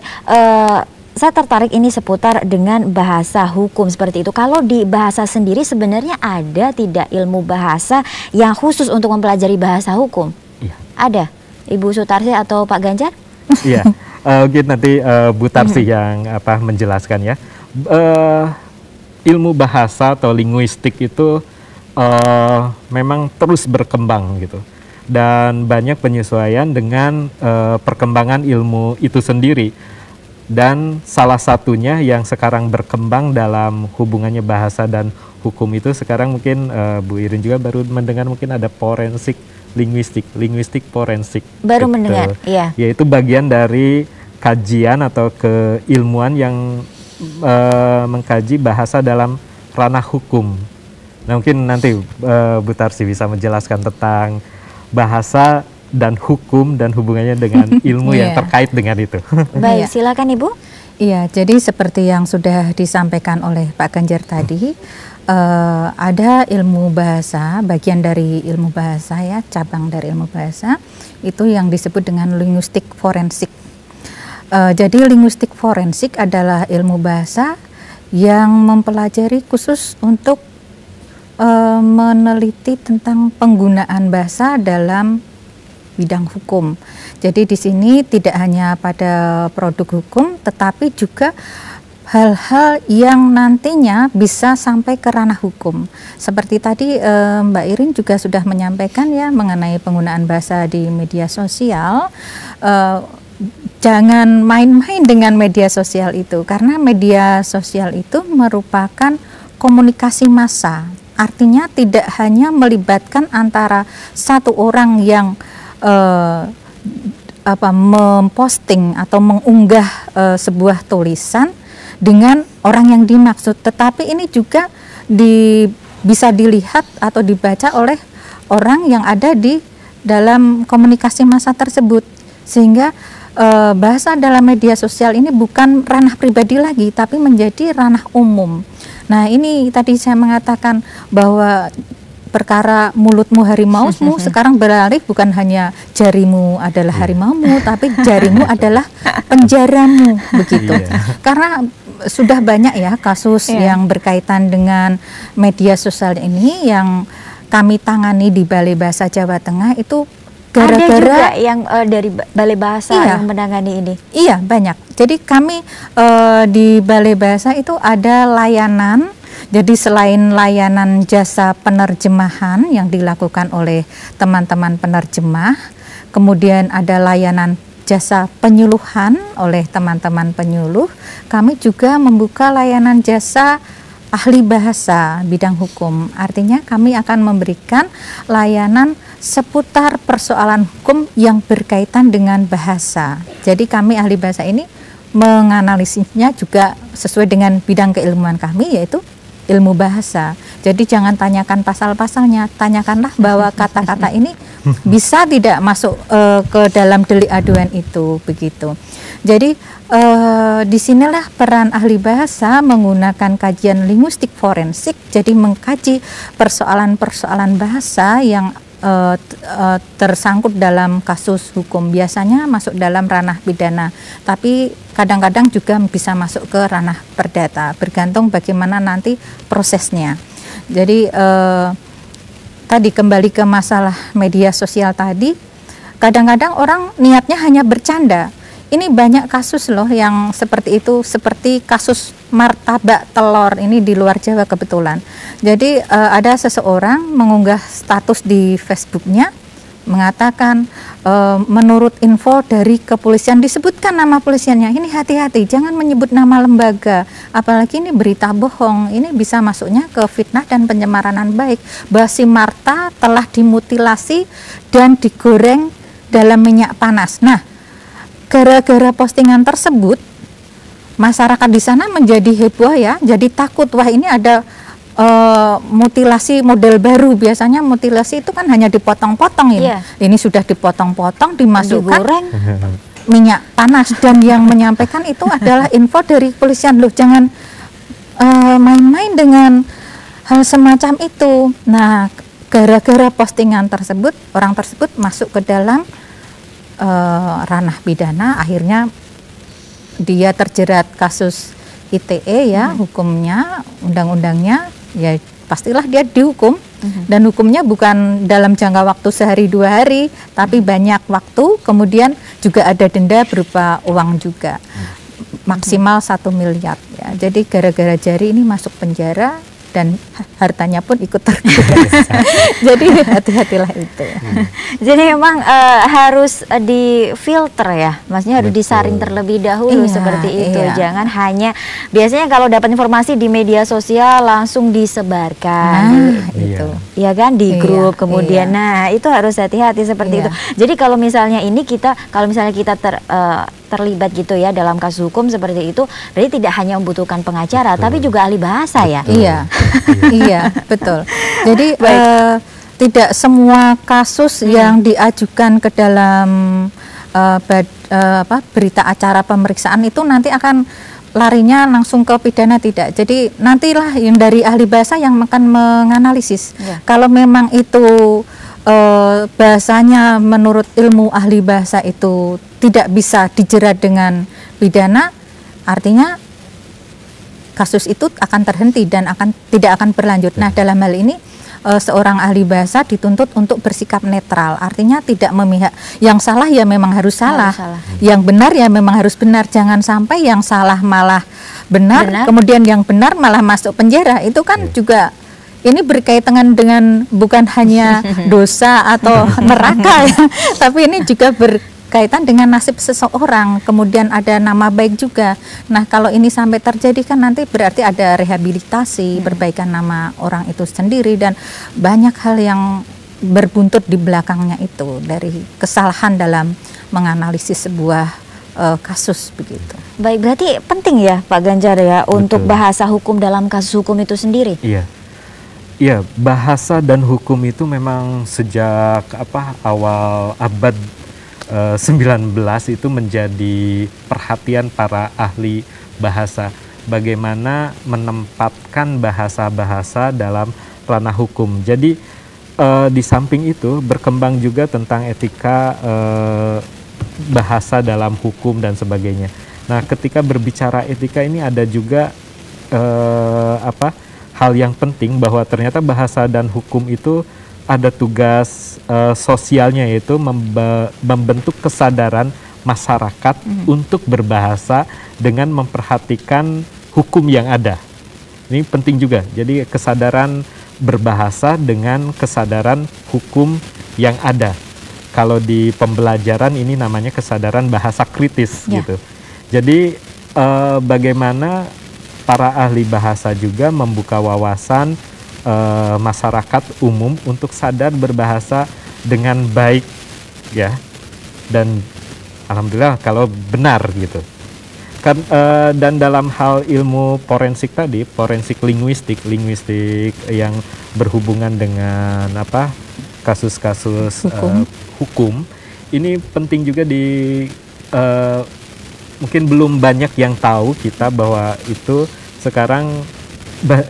Saya tertarik ini seputar dengan bahasa hukum seperti itu. Kalau di bahasa sendiri sebenarnya ada tidak ilmu bahasa yang khusus untuk mempelajari bahasa hukum? Iya. Ada, Ibu Sutarsi atau Pak Ganjar? Iya, mungkin nanti Bu Tarsi yang menjelaskan ya. Ilmu bahasa atau linguistik itu memang terus berkembang gitu. Dan banyak penyesuaian dengan perkembangan ilmu itu sendiri. Dan salah satunya yang sekarang berkembang dalam hubungannya bahasa dan hukum itu sekarang mungkin Bu Irin juga baru mendengar, mungkin ada forensik linguistik forensik. Baru gitu. mendengar, iya. Yaitu bagian dari kajian atau keilmuan yang mengkaji bahasa dalam ranah hukum. Nah, mungkin nanti Bu Tarsi bisa menjelaskan tentang bahasa dan hukum dan hubungannya dengan ilmu yang terkait dengan itu. Baik, silakan Ibu. Iya, jadi seperti yang sudah disampaikan oleh Pak Ganjar tadi, ada ilmu bahasa, bagian dari ilmu bahasa ya, cabang dari ilmu bahasa, itu yang disebut dengan linguistik forensik. Jadi linguistik forensik adalah ilmu bahasa yang mempelajari khusus untuk meneliti tentang penggunaan bahasa dalam bidang hukum. Jadi di sini tidak hanya pada produk hukum, tetapi juga hal-hal yang nantinya bisa sampai ke ranah hukum. Seperti tadi Mbak Irin juga sudah menyampaikan ya mengenai penggunaan bahasa di media sosial. Jangan main-main dengan media sosial itu, karena media sosial itu merupakan komunikasi massa. Artinya tidak hanya melibatkan antara satu orang yang memposting atau mengunggah sebuah tulisan dengan orang yang dimaksud, tetapi ini juga bisa dilihat atau dibaca oleh orang yang ada di dalam komunikasi massa tersebut, sehingga bahasa dalam media sosial ini bukan ranah pribadi lagi, tapi menjadi ranah umum. Nah, ini tadi saya mengatakan bahwa perkara mulutmu harimaumu sekarang beralih, bukan hanya jarimu adalah harimaumu, tapi jarimu adalah penjaramu, begitu. Karena sudah banyak ya kasus yang berkaitan dengan media sosial ini yang kami tangani di Balai Bahasa Jawa Tengah. Itu gara-gara ada juga yang dari Balai Bahasa yang menangani ini. Iya, banyak. Jadi kami di Balai Bahasa itu ada layanan. Jadi selain layanan jasa penerjemahan yang dilakukan oleh teman-teman penerjemah, kemudian ada layanan jasa penyuluhan oleh teman-teman penyuluh, kami juga membuka layanan jasa ahli bahasa bidang hukum. Artinya kami akan memberikan layanan seputar persoalan hukum yang berkaitan dengan bahasa. Jadi kami ahli bahasa ini menganalisisnya juga sesuai dengan bidang keilmuan kami, yaitu ilmu bahasa. Jadi jangan tanyakan pasal-pasalnya, tanyakanlah bahwa kata-kata ini bisa tidak masuk ke dalam delik aduan itu, begitu. Jadi disinilah peran ahli bahasa menggunakan kajian linguistik forensik, jadi mengkaji persoalan-persoalan bahasa yang tersangkut dalam kasus hukum. Biasanya masuk dalam ranah pidana, tapi kadang-kadang juga bisa masuk ke ranah perdata, bergantung bagaimana nanti prosesnya. Jadi tadi kembali ke masalah media sosial tadi, kadang-kadang orang niatnya hanya bercanda. Ini banyak kasus loh yang seperti itu, seperti kasus martabak telur ini di luar Jawa kebetulan. Jadi ada seseorang mengunggah status di Facebooknya mengatakan menurut info dari kepolisian, disebutkan nama polisiannya. Ini hati-hati, jangan menyebut nama lembaga, apalagi ini berita bohong, ini bisa masuknya ke fitnah dan pencemaran baik. Bahwa si Marta telah dimutilasi dan digoreng dalam minyak panas. Nah, gara-gara postingan tersebut, masyarakat di sana menjadi heboh ya, jadi takut, wah ini ada mutilasi model baru. Biasanya mutilasi itu kan hanya dipotong-potong ini. Ini sudah dipotong-potong, dimasukkan minyak panas, dan yang menyampaikan itu adalah info dari kepolisian. Loh, jangan main-main dengan hal semacam itu. Nah, gara-gara postingan tersebut, orang tersebut masuk ke dalam ranah pidana, akhirnya dia terjerat kasus ITE ya, hukumnya, undang-undangnya, ya pastilah dia dihukum. Dan hukumnya bukan dalam jangka waktu sehari dua hari, tapi banyak waktu, kemudian juga ada denda berupa uang juga, maksimal 1 miliar ya. Jadi gara-gara jari ini masuk penjara dan hartanya pun ikut terkuras. Jadi hati-hatilah itu. Jadi memang harus difilter ya, maksudnya harus disaring terlebih dahulu seperti itu. Jangan hanya, biasanya kalau dapat informasi di media sosial langsung disebarkan, itu. Ya kan, di grup kemudian. Nah, itu harus hati-hati seperti itu. Jadi kalau misalnya ini kalau misalnya kita terlibat gitu ya dalam kasus hukum seperti itu, berarti tidak hanya membutuhkan pengacara, tapi juga ahli bahasa ya. Iya, iya, betul. Jadi tidak semua kasus yang diajukan ke dalam berita acara pemeriksaan itu nanti akan larinya langsung ke pidana, tidak. Jadi nantilah yang dari ahli bahasa yang akan menganalisis. Kalau memang itu bahasanya menurut ilmu ahli bahasa itu tidak bisa dijerat dengan pidana, artinya kasus itu akan terhenti dan tidak akan berlanjut. Nah, dalam hal ini seorang ahli bahasa dituntut untuk bersikap netral, artinya tidak memihak. Yang salah ya memang harus salah, yang benar ya memang harus benar. Jangan sampai yang salah malah benar. Kemudian yang benar malah masuk penjara. Itu kan juga ini berkaitan dengan bukan hanya dosa atau neraka ya, tapi ini juga berkaitan dengan nasib seseorang, kemudian ada nama baik juga. Nah, kalau ini sampai terjadi kan nanti berarti ada rehabilitasi, perbaikan nama orang itu sendiri, dan banyak hal yang berbuntut di belakangnya itu dari kesalahan dalam menganalisis sebuah kasus begitu. Baik, berarti penting ya Pak Ganjar ya untuk bahasa hukum dalam kasus hukum itu sendiri. Iya, bahasa dan hukum itu memang sejak awal abad 19 itu menjadi perhatian para ahli bahasa. Bagaimana menempatkan bahasa-bahasa dalam ranah hukum. Jadi di samping itu berkembang juga tentang etika bahasa dalam hukum dan sebagainya. Nah, ketika berbicara etika ini ada juga hal yang penting bahwa ternyata bahasa dan hukum itu ada tugas sosialnya, yaitu membentuk kesadaran masyarakat untuk berbahasa dengan memperhatikan hukum yang ada. Ini penting juga. Jadi kesadaran berbahasa dengan kesadaran hukum yang ada. Kalau di pembelajaran ini namanya kesadaran bahasa kritis gitu. Jadi bagaimana para ahli bahasa juga membuka wawasan masyarakat umum untuk sadar berbahasa dengan baik ya, dan alhamdulillah kalau benar gitu kan. Dan dalam hal ilmu forensik tadi, forensik linguistik yang berhubungan dengan kasus-kasus hukum ini penting juga mungkin belum banyak yang tahu kita bahwa itu sekarang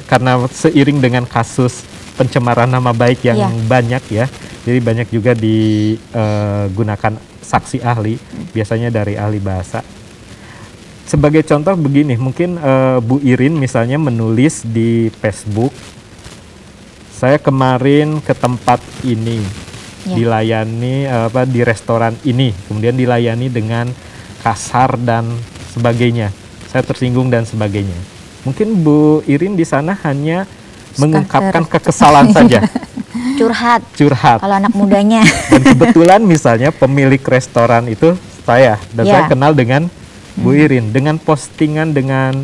karena seiring dengan kasus pencemaran nama baik yang banyak ya, jadi banyak juga digunakan saksi ahli, biasanya dari ahli bahasa. Sebagai contoh begini, mungkin Bu Irin misalnya menulis di Facebook, saya kemarin ke tempat ini, dilayani di restoran ini, kemudian dilayani dengan kasar dan sebagainya, saya tersinggung dan sebagainya. Mungkin Bu Irin di sana hanya mengungkapkan kekesalan saja. Curhat. Kalau anak mudanya. Dan kebetulan misalnya pemilik restoran itu saya, dan saya kenal dengan Bu Irin. Dengan postingan, dengan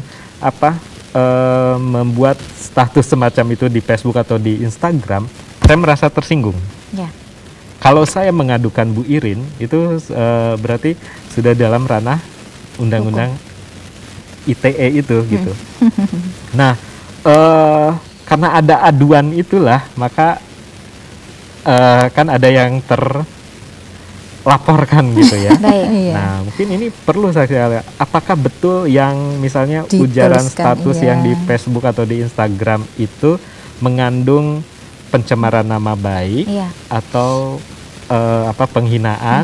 membuat status semacam itu di Facebook atau di Instagram, saya merasa tersinggung. Kalau saya mengadukan Bu Irin, itu berarti sudah dalam ranah undang-undang ITE itu gitu. Nah, karena ada aduan itulah, maka kan ada yang terlaporkan gitu ya. Nah, mungkin ini perlu saya, apakah betul yang misalnya ujaran status yang di Facebook atau di Instagram itu mengandung pencemaran nama baik atau penghinaan?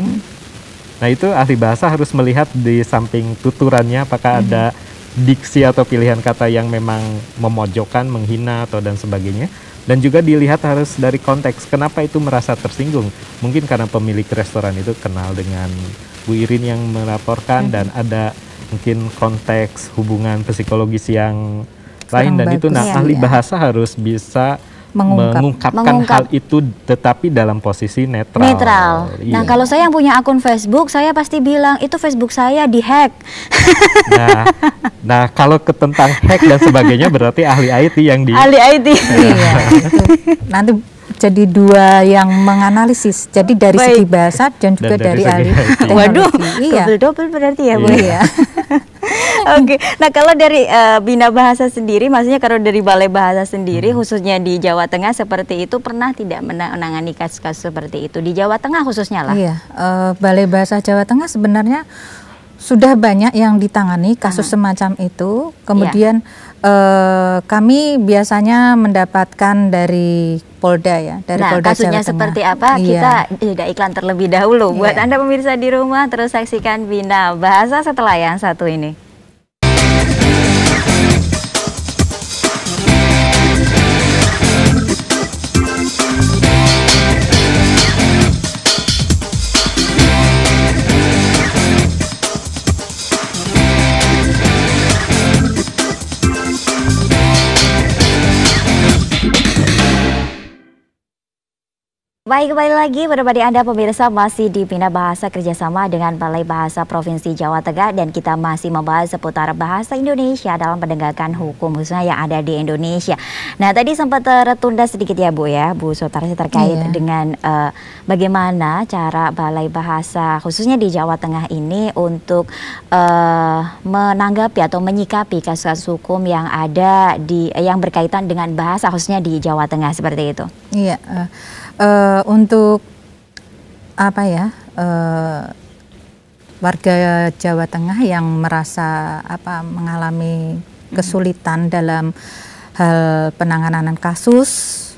Nah, itu ahli bahasa harus melihat di samping tuturannya apakah ada diksi atau pilihan kata yang memang memojokkan, menghina atau dan sebagainya. Dan juga dilihat harus dari konteks, kenapa itu merasa tersinggung. Mungkin karena pemilik restoran itu kenal dengan Bu Irin yang melaporkan, dan ada mungkin konteks hubungan psikologis yang lain, dan itu ahli bahasa harus bisa mengungkapkan hal itu, tetapi dalam posisi netral. Nah, kalau saya yang punya akun Facebook, saya pasti bilang itu Facebook saya dihack. Nah, kalau tentang hack dan sebagainya berarti ahli IT yang ahli IT. Nanti jadi dua yang menganalisis. Jadi dari Baik. segi bahasa dan juga Dan dari dari segi ahli. IT. Waduh, Iya. double berarti ya Bu. Iya. Oke, nah kalau dari Bina Bahasa sendiri, maksudnya kalau dari Balai Bahasa sendiri, khususnya di Jawa Tengah seperti itu, pernah tidak menangani kasus-kasus seperti itu di Jawa Tengah khususnya lah? Iya, Balai Bahasa Jawa Tengah sebenarnya sudah banyak yang ditangani kasus semacam itu. Kemudian kami biasanya mendapatkan dari Polda ya, dari Nah, Polda kasusnya Jawa Tengah. seperti apa? Iya. Kita jeda iklan terlebih dahulu. Buat Iya. Anda pemirsa di rumah, terus saksikan Bina Bahasa setelah yang satu ini. Baik, kembali lagi bersama Anda pemirsa, masih di Bina Bahasa kerjasama dengan Balai Bahasa Provinsi Jawa Tengah, dan kita masih membahas seputar bahasa Indonesia dalam penegakan hukum khususnya yang ada di Indonesia. Nah, tadi sempat tertunda sedikit ya Bu Sutarsi terkait dengan bagaimana cara Balai Bahasa khususnya di Jawa Tengah ini untuk menanggapi atau menyikapi kasus-kasus hukum yang ada yang berkaitan dengan bahasa khususnya di Jawa Tengah seperti itu. Iya. Untuk apa ya, warga Jawa Tengah yang merasa mengalami kesulitan dalam hal penanganan kasus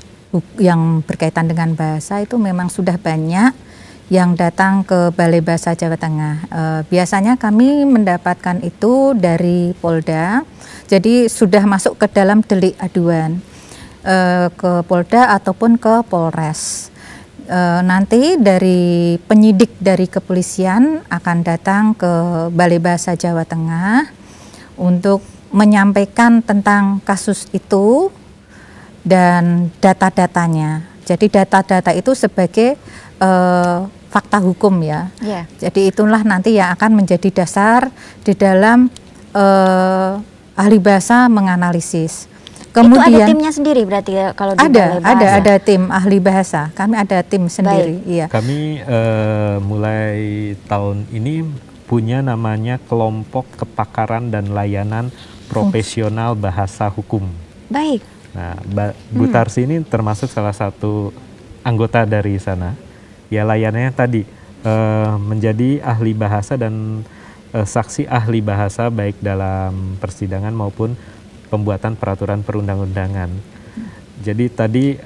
yang berkaitan dengan bahasa, itu memang sudah banyak yang datang ke Balai Bahasa Jawa Tengah. Biasanya kami mendapatkan itu dari Polda, jadi sudah masuk ke dalam delik aduan ke Polda ataupun ke Polres. Nanti dari penyidik dari kepolisian akan datang ke Balai Bahasa Jawa Tengah untuk menyampaikan tentang kasus itu dan data-datanya. Jadi data-data itu sebagai fakta hukum ya. Yeah. Jadi itulah nanti yang akan menjadi dasar di dalam ahli bahasa menganalisis. Kemudian itu ada timnya sendiri berarti ya, kalau di Balai Bahasa? ada tim ahli bahasa. Kami ada tim sendiri. Iya. Kami mulai tahun ini punya namanya Kelompok Kepakaran dan Layanan Profesional Bahasa Hukum. Baik. Nah, Bu Tarsi ini termasuk salah satu anggota dari sana. Ya, layanannya tadi menjadi ahli bahasa dan saksi ahli bahasa baik dalam persidangan maupun pembuatan peraturan perundang-undangan. Jadi tadi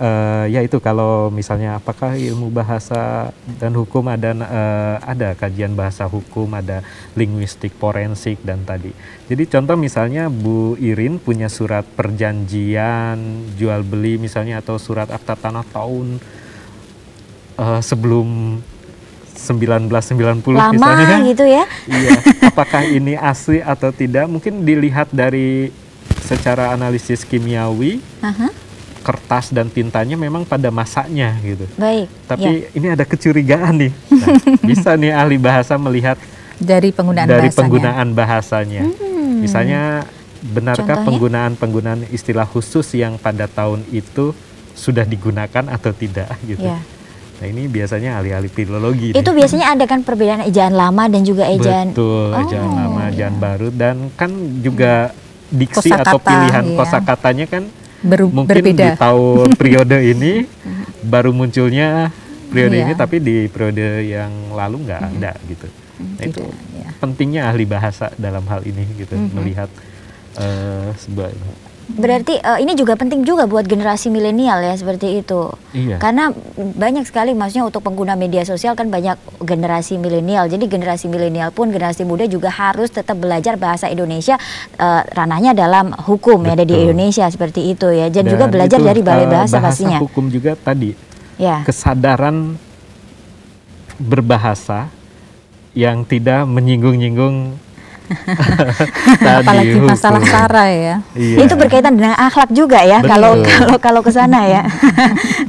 ya itu, kalau misalnya apakah ilmu bahasa dan hukum ada kajian bahasa hukum, ada linguistik forensik dan tadi. Jadi contoh misalnya Bu Irin punya surat perjanjian jual beli misalnya, atau surat akta tanah tahun sebelum 1990 lama misalnya. gitu ya. Iya, apakah ini asli atau tidak? Mungkin dilihat dari secara analisis kimiawi, kertas dan tintanya memang pada masanya gitu. Baik. Tapi ini ada kecurigaan nih. Nah, bisa nih ahli bahasa melihat dari penggunaan bahasanya. Misalnya, benarkah Contohnya? penggunaan istilah khusus yang pada tahun itu sudah digunakan atau tidak gitu. Ya. Nah, ini biasanya ahli-ahli filologi. Itu biasanya ada kan perbedaan ejaan lama dan juga ejaan. Betul, ejaan lama, ejaan baru, dan kan juga diksi Kosakata, atau pilihan iya. kosakatanya kan mungkin berbeda. di tahun periode ini baru munculnya periode Iya. ini, tapi di periode yang lalu nggak ada gitu. Nah, itu Tidak, ya. pentingnya ahli bahasa dalam hal ini gitu, melihat sebuah. Berarti ini juga penting juga buat generasi milenial ya, seperti itu. Iya. Karena banyak sekali, maksudnya untuk pengguna media sosial kan banyak generasi milenial. Jadi generasi milenial pun, generasi muda juga harus tetap belajar bahasa Indonesia, ranahnya dalam hukum yang ada di Betul. Indonesia seperti itu ya. Dan juga belajar itu, dari Balai Bahasa pastinya. hukum juga tadi. Ya. Kesadaran berbahasa yang tidak menyinggung-nyinggung Tadi Apalagi hukum. masalah sara ya. Iya. Itu berkaitan dengan akhlak juga ya, Betul. kalau ke sana ya.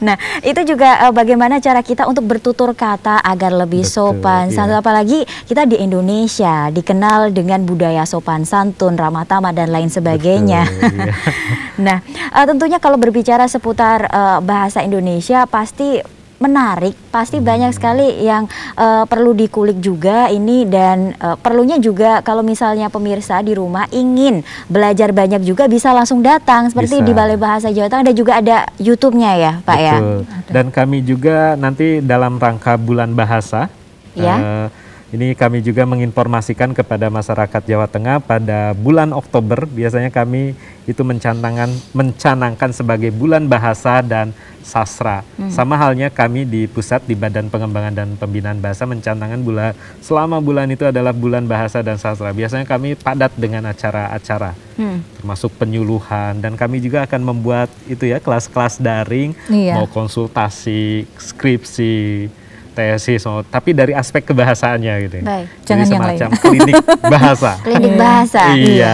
Nah, itu juga bagaimana cara kita untuk bertutur kata agar lebih Betul, sopan. iya. Apalagi kita di Indonesia dikenal dengan budaya sopan santun, ramah tamah dan lain sebagainya. Betul, iya. Nah, tentunya kalau berbicara seputar bahasa Indonesia pasti menarik, pasti banyak sekali yang perlu dikulik juga ini dan perlunya juga kalau misalnya pemirsa di rumah ingin belajar banyak juga bisa langsung datang seperti Bisa. di Balai Bahasa Jawa Tengah dan juga ada YouTube-nya ya, Pak ya. Betul. Dan kami juga nanti dalam rangka bulan bahasa, Ya. ini kami juga menginformasikan kepada masyarakat Jawa Tengah pada bulan Oktober biasanya kami itu mencanangkan sebagai bulan bahasa dan sastra. Sama halnya kami di pusat di Badan Pengembangan dan Pembinaan Bahasa mencanangkan selama bulan itu adalah bulan bahasa dan sastra. Biasanya kami padat dengan acara-acara. Termasuk penyuluhan dan kami juga akan membuat itu ya kelas-kelas daring, Iya. mau konsultasi, skripsi, tesis, tapi dari aspek kebahasaannya gitu. ya. Baik. Jadi Jangan yang semacam klinik bahasa. Klinik bahasa. Iya.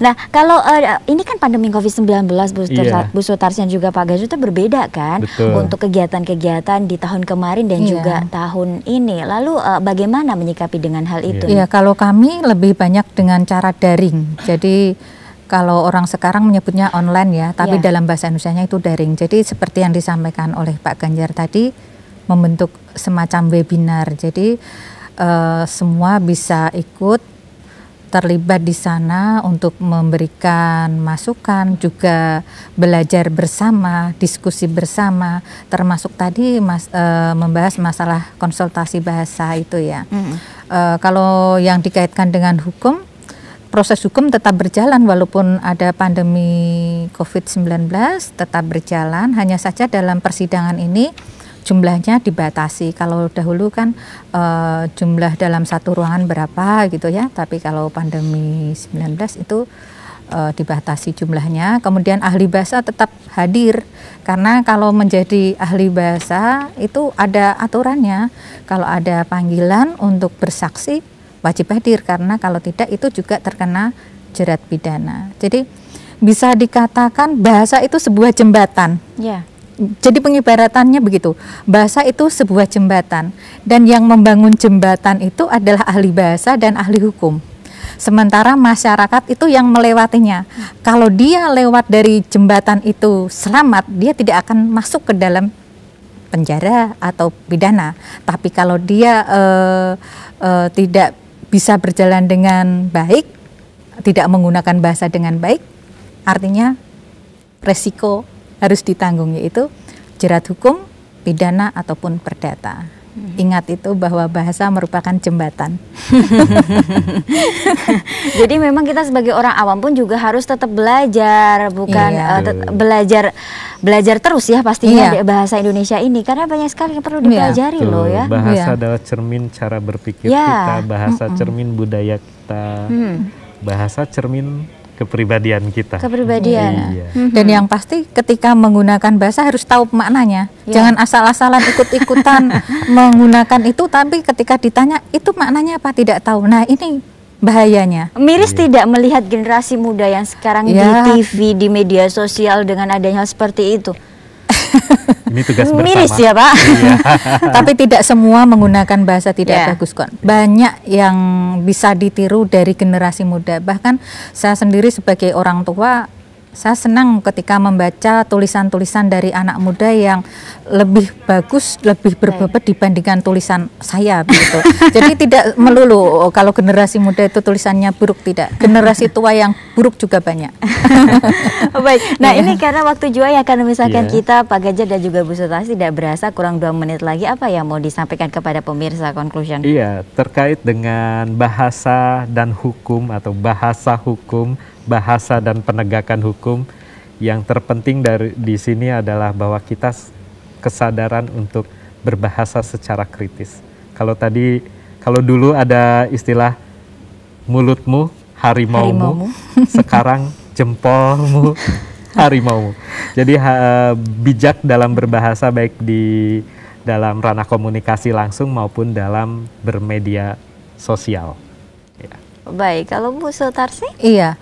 Nah, kalau ini kan pandemi COVID-19, Iya. Bu Sutarsian juga Pak Gajus itu berbeda kan Betul. untuk kegiatan-kegiatan di tahun kemarin dan Iya. juga tahun ini. Lalu bagaimana menyikapi dengan hal itu? Iya, kalau kami lebih banyak dengan cara daring. Jadi kalau orang sekarang menyebutnya online ya, tapi Iya. dalam bahasa Indonesianya itu daring. Jadi seperti yang disampaikan oleh Pak Ganjar tadi, membentuk semacam webinar. Jadi semua bisa ikut terlibat di sana untuk memberikan masukan, juga belajar bersama, diskusi bersama, termasuk tadi membahas masalah konsultasi bahasa itu ya. Kalau yang dikaitkan dengan hukum, proses hukum tetap berjalan walaupun ada pandemi COVID-19, tetap berjalan. Hanya saja dalam persidangan ini jumlahnya dibatasi. Kalau dahulu kan jumlah dalam satu ruangan berapa gitu ya, tapi kalau pandemi 19 itu dibatasi jumlahnya. Kemudian ahli bahasa tetap hadir, karena kalau menjadi ahli bahasa itu ada aturannya. Kalau ada panggilan untuk bersaksi wajib hadir, karena kalau tidak itu juga terkena jerat pidana. Jadi bisa dikatakan bahasa itu sebuah jembatan. Ya. Jadi pengibaratannya begitu, bahasa itu sebuah jembatan dan yang membangun jembatan itu adalah ahli bahasa dan ahli hukum. Sementara masyarakat itu yang melewatinya. Kalau dia lewat dari jembatan itu selamat, dia tidak akan masuk ke dalam penjara atau pidana. Tapi kalau dia tidak bisa berjalan dengan baik, tidak menggunakan bahasa dengan baik, artinya resiko harus ditanggung, yaitu jerat hukum, pidana ataupun perdata. Ingat itu bahwa bahasa merupakan jembatan. Jadi memang kita sebagai orang awam pun juga harus tetap belajar, bukan Iya. Belajar terus ya pastinya Iya. bahasa Indonesia ini, karena banyak sekali yang perlu dipelajari Betul. loh ya. Bahasa Iya. adalah cermin cara berpikir Ya. kita, bahasa cermin budaya kita, bahasa cermin kepribadian kita. Kepribadian. Iya. Dan yang pasti ketika menggunakan bahasa harus tahu maknanya. Ya. Jangan asal-asalan ikut-ikutan menggunakan itu, tapi ketika ditanya itu maknanya apa tidak tahu. Nah ini bahayanya. Miris tidak melihat generasi muda yang sekarang di Ya. TV, di media sosial dengan adanya hal seperti itu. Ini tugas bersama. Miris ya Pak. Iya. Tapi tidak semua menggunakan bahasa tidak Ya. bagus kok. Banyak yang bisa ditiru dari generasi muda. Bahkan saya sendiri sebagai orang tua, saya senang ketika membaca tulisan-tulisan dari anak muda yang lebih bagus, lebih berbobot dibandingkan tulisan saya begitu. Jadi tidak melulu kalau generasi muda itu tulisannya buruk, tidak. Generasi tua yang buruk juga banyak. Baik, nah ini karena waktu juga yang akan memisahkan Iya. kita, Pak Ganjar dan juga Bu Sutarsi, tidak berasa kurang 2 menit lagi. Apa yang mau disampaikan kepada pemirsa conclusion? Iya, terkait dengan bahasa dan hukum atau bahasa dan penegakan hukum, yang terpenting di sini adalah bahwa kita kesadaran untuk berbahasa secara kritis. Kalau dulu ada istilah mulutmu harimaumu, sekarang jempolmu harimaumu. Jadi bijak dalam berbahasa, baik di dalam ranah komunikasi langsung maupun dalam bermedia sosial. Ya. Baik, kalau Bu Sutarsi? Iya,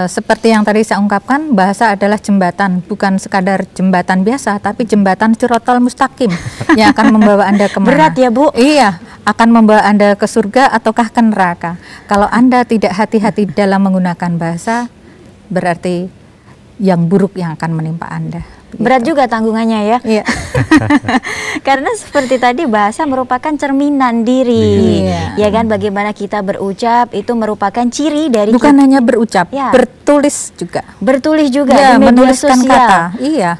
seperti yang tadi saya ungkapkan, bahasa adalah jembatan, bukan sekadar jembatan biasa, tapi jembatan sirotol mustaqim yang akan membawa Anda kemana. Berat ya, Bu? Iya, akan membawa Anda ke surga ataukah ke neraka. Kalau Anda tidak hati-hati dalam menggunakan bahasa, berarti yang buruk yang akan menimpa Anda. Berat juga tanggungannya ya. Iya. Karena seperti tadi bahasa merupakan cerminan diri. Iya. Ya kan, bagaimana kita berucap itu merupakan ciri dari Bukan hanya berucap, Ya. bertulis juga. bertulis juga Ya, di media menuliskan sosial. kata. Iya.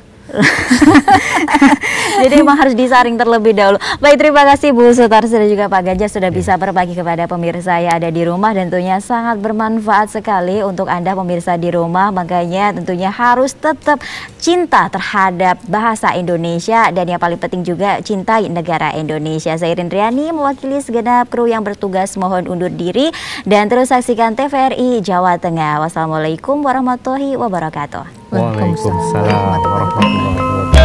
Jadi emang harus disaring terlebih dahulu. Baik, terima kasih Bu Sutarsi dan juga Pak Ganjar sudah bisa berbagi kepada pemirsa yang ada di rumah, dan tentunya sangat bermanfaat sekali untuk Anda pemirsa di rumah. Makanya tentunya harus tetap cinta terhadap bahasa Indonesia, dan yang paling penting juga cintai negara Indonesia. Saya Irin Riani mewakili segenap kru yang bertugas mohon undur diri, dan terus saksikan TVRI Jawa Tengah. Wassalamualaikum warahmatullahi wabarakatuh. Waalaikumsalam warahmatullahi wabarakatuh.